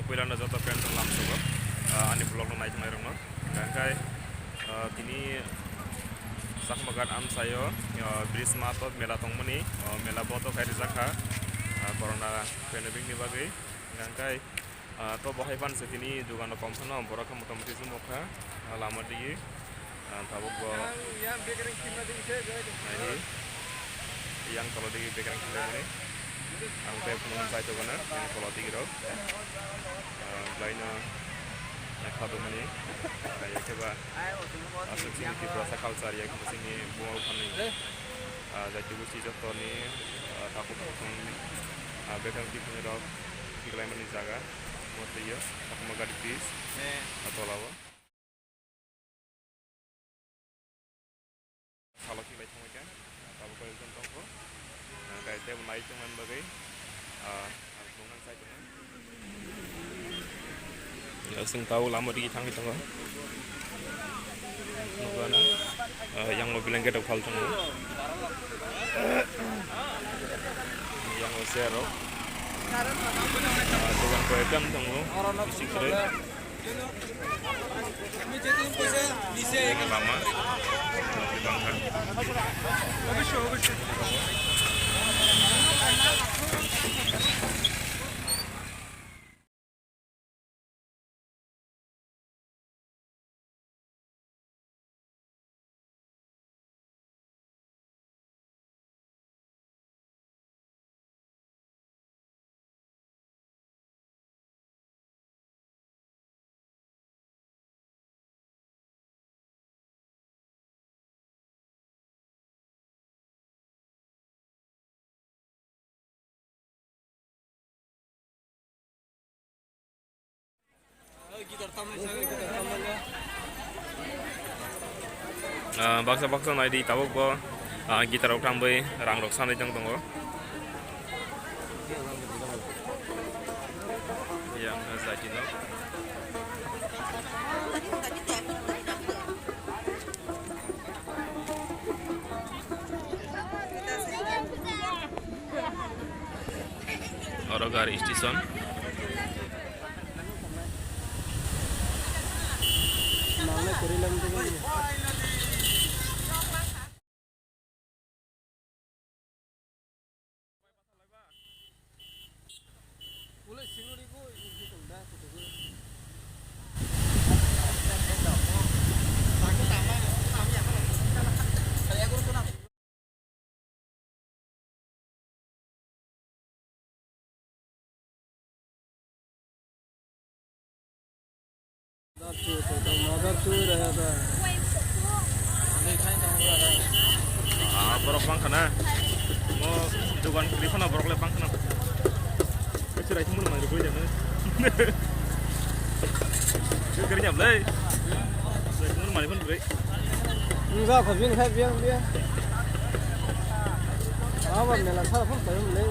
pilihan ada jatuh pengen selam sobat ani blog lo naik naik rumah bangkai kini sak magat am sayo bris matot mela tong mani mela boto kairi zakha corona pandemic ni bagai bangkai to bahai pan sekini juga no kompono borok motamoti sumokha lama di tabuk go yang kalau di background kita ini ang pe punungan sa ito kana yang kalau di giro lain na khado mani kaya keba asal sini di proses culture yang sini buang kami jadi gusti joto ni takut pun background kita ni dok diklaim mani jaga motor yo aku magar di atau lawa kalau kita cuma kan tahu kalau itu tongko kayak dia mulai cuman bagai hubungan saya dengan ya sing tahu lama di tang itu kan yang mobil yang kita hal tunggu yang zero dengan program tunggu isi keren lama di bangka baksa naik di tabuk ko gitar rok tambai rang rok sanai jang tongo yang zaji no Orogar station borok bang kana mau jugan kripana borok le bang kana kecil aja mun mari boleh jangan kerja belai mun mari pun boleh enggak khabin khabin dia apa melan salah pun boleh